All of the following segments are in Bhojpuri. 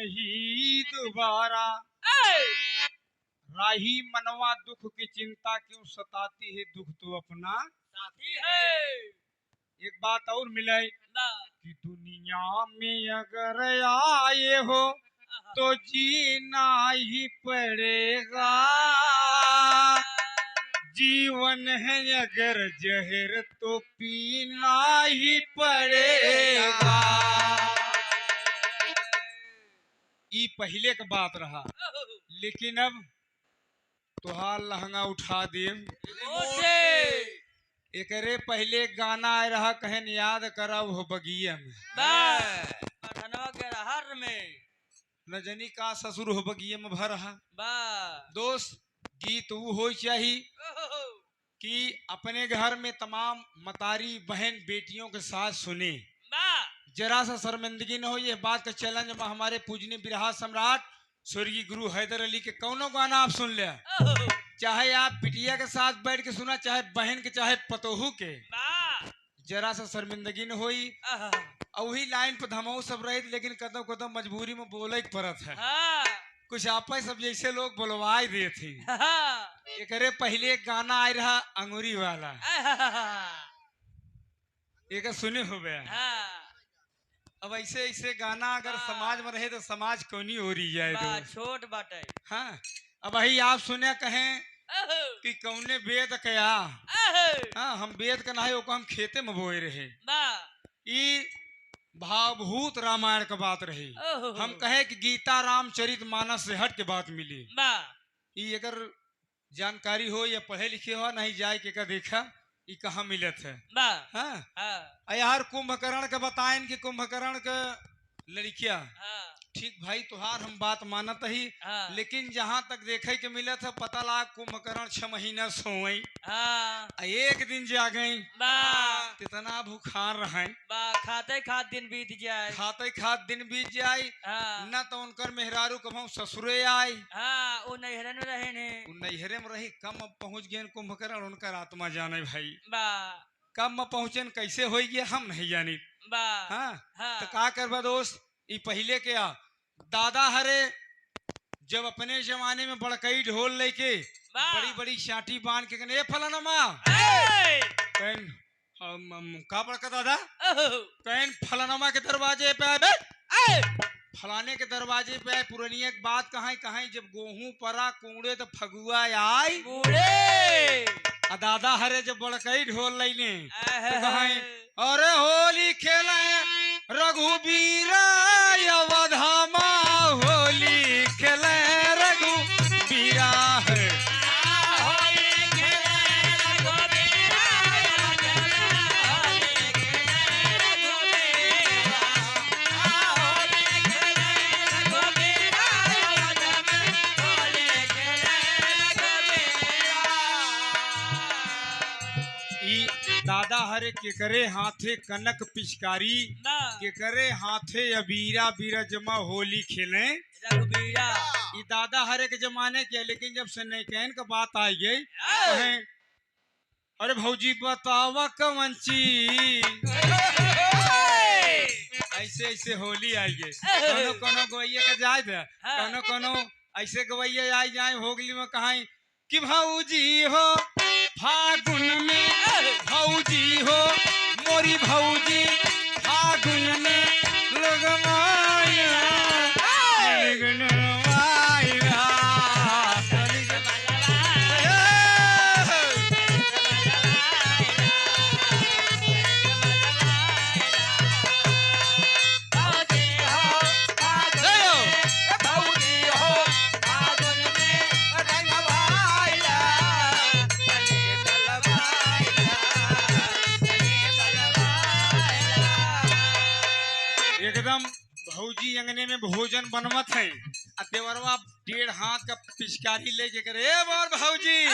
नहीं दोबारा। राही मनवा दुख की चिंता क्यों सताती है, दुख तो अपना साथी है। एक बात और मिले कि दुनिया में अगर आए हो तो जीना ही पड़ेगा, जीवन है अगर जहर तो पीना ही पड़ेगा। ये पहले का बात रहा, लेकिन अब तुहार लहंगा उठा दे। एकरे पहले गाना आए रहा, कहन याद करब हो बगिया में न जनी का ससुर हो बगिया में भर रहा। दोस्त गीत वो हो चाहिए कि अपने घर में तमाम मतारी बहन बेटियों के साथ सुने, जरा सा शर्मिंदगी न हो। ये बात का चैलेंज हमारे पूजनीय बिरहा सम्राट स्वर्गीय गुरु हैदर अली के कौनो गाना आप सुन ले, चाहे आप बिटिया के साथ बैठ के सुना, चाहे बहन के, चाहे पतोहू के, जरा सा शर्मिंदगी न होई। और वही लाइन पर धमाऊ सब रहे, लेकिन कदम कदम मजबूरी में बोले पड़त है। कुछ आपस सब जैसे लोग बोलवाई दे थी। एकरे पहले एक गाना आए रहा अंगूरी वाला, एक सुने हो गया। अब ऐसे ऐसे गाना अगर समाज में रहे तो समाज कोनी हो रही जाए छोट बाटे। हाँ, अब वही आप सुने कहें कि कौने वेद कया। हाँ, हम वेद का नहीं, हम खेते में बोए रहे। ये भावभूत रामायण का बात रही। हम कहे कि गीता रामचरित मानस से हट के बात मिली। ये अगर जानकारी हो या पढ़े लिखे हो, नहीं जाए के देखा ये कहाँ मिलत है। हाँ, यार कुंभकर्ण का बताएं कि कुंभकर्ण का लड़किया ठीक भाई तुहार हम बात मानत ही, लेकिन जहाँ तक देखे के मिला था पता लगा कुंभकर्ण 6 महीना सोई, एक दिन जा गई, कितना भूखार रहे, खाते खात दिन बीत जाए, खाते खात दिन बीत जाए। न तो उनकर मेहरारू कभू ससुरे आई, वो नैहरे में रहे ने, नैहरे में रही। कम अब पहुँच गए कुंभकर्ण, उनकर आत्मा जाने भाई कब में पहुँचे कैसे हो गया हम नहीं जानी। हाँ, तो का करबा दोस्त, ये पहले क्या दादा हरे जब अपने जमाने में बड़कई ढोल लेके बड़ी बड़ी शाटी बांध के कहने फलाना का बड़का दादा कहन फलाना के दरवाजे पे आए, फलाने के दरवाजे पे आए। पुरानी एक बात कहाँ जब गेहूं परा कूड़े तो फगुआ आई, दादा हरे जब बड़कई ढोल लेने तो कहें अरे होली खेले रघुबीरा अवधामा, होली खेले रघुबीरा है। दादा हरे के करे हाथे कनक पिचकारी, के करे हाथे अबीरा बीरजमा होली खेले रघुबीरा। ये दादा हरे के जमाने के, लेकिन जब से नैकैन का बात आई गई, अरे भौजी बतावा कौन ची ऐसे ऐसे होली आई गई। कोनो कोनो गवैया का जाए थे, कोनो कोनो ऐसे गवैया आई जाए होगली में कहा कि भौजी हो फागुन में, भौजी हो मोरी भौजी फागुन में लगवाया एकदम भौजी अंगने में भोजन बनवत है। देवरवा 1.5 हाथ का पिचकारी लेके करे बोल भौजी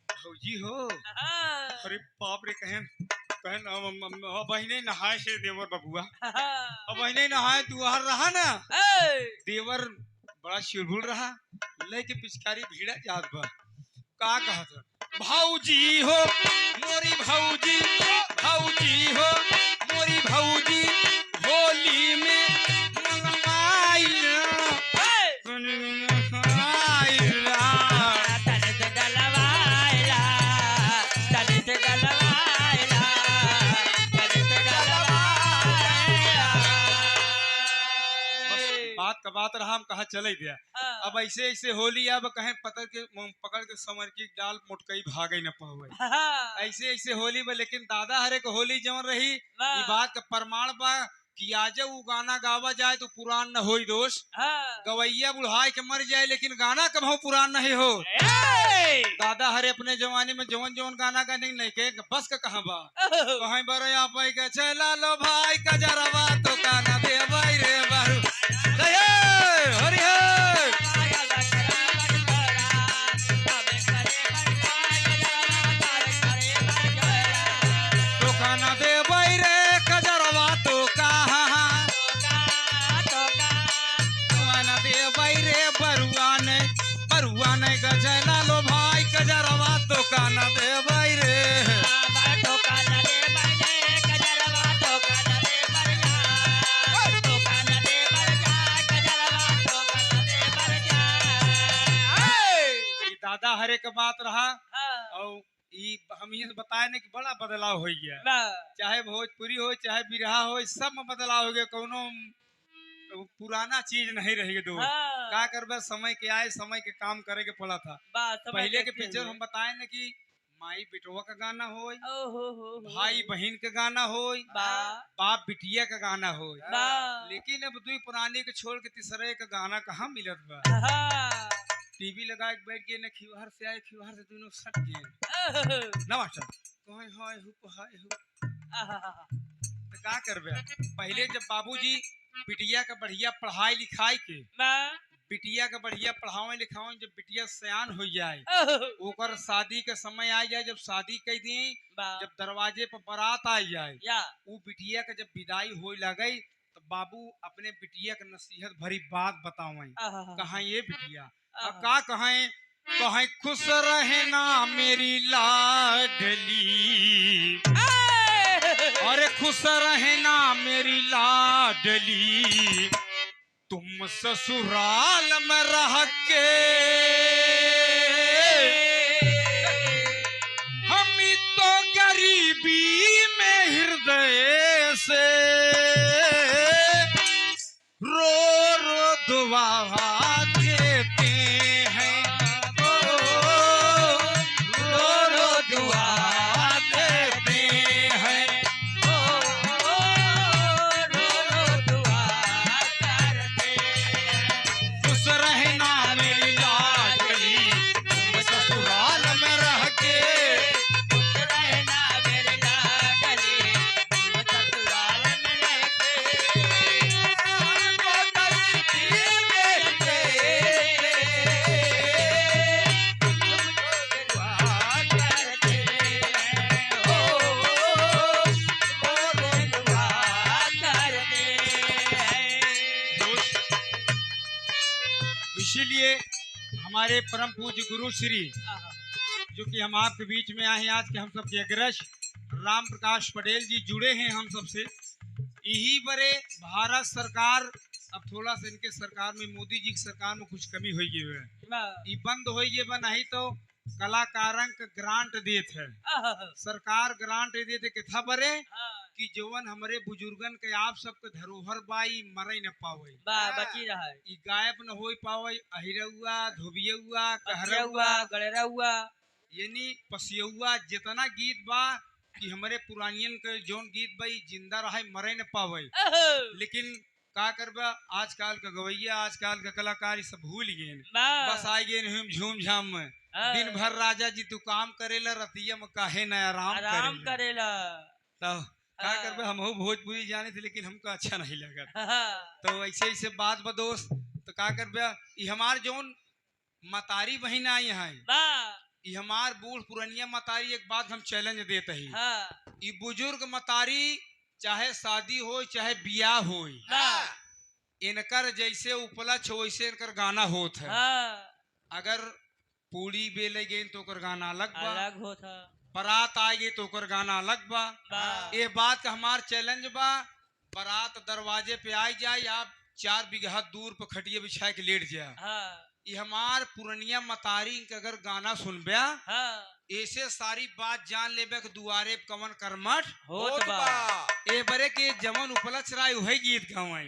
भौजी हो। अरे बाप रे, कहन बहने नहाए से देवर बबुआ, अब बहने नहाए तुहर रहा ना, देवर बड़ा चिड़बुड़ रहा, लेके पिचकारी भीड़ा जात बा। का कहत भौजी हो मोरी भौजी, भौजी हो मोरी भौजी होली में मंगवाई का बात रहा हम कहा चले गया। अब ऐसे ऐसे होली अब कहें पकड़ के समर की डाल मोटकई भागे न पावे। ऐसे ऐसे होली बा, लेकिन दादा हरे को होली जवन रही ई बात का प्रमाण बा कि आज वो गाना गावा जाए तो पुरान न होई दोस्त। गवैया बुढ़ाई के मर जाए लेकिन गाना कभी पुरान नहीं हो। दादा हरे अपने जवानी में जवन जवन गाना गाने नहीं के बस का कहाँ बा कहीं बरे आप के चला लो भाई का जरवा तो गाना दे भाई रे बारू हरि तो गाना दे भाई रे कजरवा तो कहाँ दे भाई रे बरुआ नहीं गजला लो भाई कजरवा तो काना दे भाई रे दादा हरे का बात रहा। और हम ये बताए ना कि बड़ा बदलाव हो गया, चाहे भोजपुरी हो चाहे बिरहा हो सब में बदलाव हो गया। कोनो पुराना चीज नहीं रहेगी दोस्त। क्या करबे समय के आए समय के काम करे के पड़ा था। पहले के पिक्चर हम बताए ना कि माई बेटवा का गाना हो, भाई बहन का गाना हो, बाप बिटिया का गाना हो, लेकिन अब दुई पुरानी के छोड़ के तीसरे का गाना कहाँ मिलत बा। टीवी लगा के बैठ गए न खिवार से आए खिवार से दोनों सट गए ना मास्टर कोई हाय तो क्या करबे। पहले जब बाबूजी बिटिया का बढ़िया पढ़ाई लिखाई के बिटिया का बढ़िया पढ़ावे लिखावे जब बिटिया सयान हो जाए ओकर शादी का समय आ जाए, जब शादी कर दी जब दरवाजे पर बारात आ जाए वो बिटिया का जब विदाई हो लगे तो बाबू अपने बिटिया का नसीहत भरी बात बतावे। कहा ये बिटिया अब का कहें खुश रहना मेरी लाडली, अरे खुश रहना मेरी लाडली तुम ससुराल में रह के हम तो गरीबी में हृदय से रो रो दुआ देते हैं, रो रो दुआ देते हैं, खुश रहना मेरी लाडली तुम ससुराल में रह के, खुश रहना मेरी लाडली तुम ससुराल में रह के, इसीलिए हमारे परम पूज्य गुरु श्री जो कि हम आपके बीच में आए हैं आज के हम सबके अग्रज राम प्रकाश पटेल जी जुड़े हैं हम सबसे। यही बड़े भारत सरकार अब थोड़ा सा इनके सरकार में मोदी जी की सरकार में कुछ कमी हो गई है, ये बंद हो गई बा नहीं तो कलाकारन का ग्रांट देत है सरकार, ग्रांट देते किथा बरे कि जवन हमारे बुजुर्गन के आप सबके धरोहर बाई मरे न पावे बची रहा है, ई गायब न हो पावे, अहिरउआ धोबियउआ कहरउआ गड़रउआ यानी पसियउआ जितना गीत बा कि हमारे पुरानियन के जौन गीत बा जिंदा रहे मरे न पावे। लेकिन का करबा आजकल का गवैया आजकल का कलाकार सब भूल गए, बस आ गए झूम झाम में दिन भर राजा जी तू काम करेला रतिया में काहे न आराम करेला। तो क्या करबे हम भोजपुरी जाने थे लेकिन हमको अच्छा नहीं लगा तो ऐसे ऐसे बात बदोस तो क्या करबे। ये हमार जौन मतारी बहन आई है ये हमार बूढ़ पुरनिया मतारी एक बात हम चैलेंज देते ही ये बुजुर्ग मतारी चाहे शादी हो चाहे बियाह हो इनकर जैसे उपलक्ष हो वैसे इनकर गाना होत है। अगर पूड़ी बेले गए तो कर गाना अलग होता, बारात आ गई तो कर गाना अलग बा। ये बात का हमार चैलेंज बा बारात दरवाजे पे आ जाए आप 4 बीघा दूर पर खटिया बिछा के लेट जाए ये हमार पुरनिया मतारी के अगर गाना सुनबे ऐसे सारी बात जान लेबे के दुआरे कवन कर्मठ होत बा। ए बरे के जमन उपलक्ष राय वही गीत गावे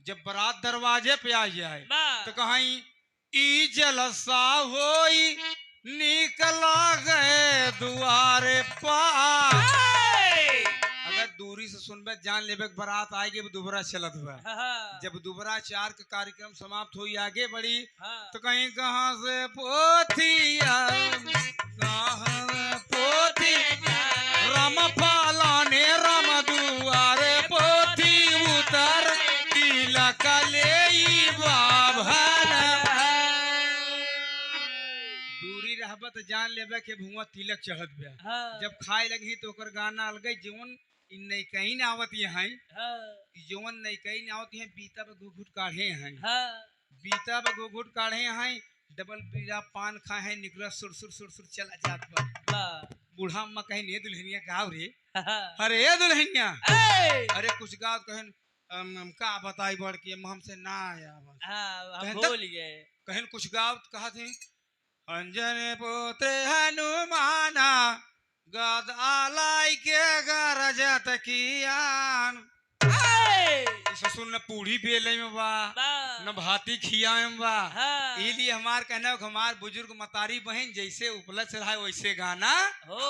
जब बारात दरवाजे पे आ जाए बा तो कहीं ई जलसा होई निकला गए दुआरे पार। अगर दूरी से सुनबे जान लेबे कि बारात आएगी दुबरा चलत हुआ। जब दुबरा चार का कार्यक्रम समाप्त हुई आगे बढ़ी तो कहीं कहाँ से पोथिया पोथी राम पालाने राम दुआरे पोथी उतर तिलक ले दूरी रहबा तो जान लेबे के भुआ तिलक चढ़त बे। जब खाए लगी तो ओकर गाना अलगे जीवन नहीं कहीं ना आवत है जीवन नहीं कहीं ना आवत है बीता पे घुघुट काढ़े हैं बीता पे घुघुट काढ़े हैं डबल बीड़ा पान खाए हैं निकला सुर सुर सुर सुर चला जात बा। बूढ़ा अम्मा कहीं ने दुल्हनिया गाँव रे अरे दुल्हनिया अरे कुछ गाँव कहें का बताई बढ़ के हमसे ना आया भूल गए कहें कुछ गाँव कहा थे अंजन पुत्र हनुमाना गद आलाई के गरजत कियान ससुर न पूरी बेले में बा न भाती खिया में बा इसलिए हमार कहना हमार बुजुर्ग मतारी बहन जैसे उपलक्ष्य रहा वैसे गाना हो।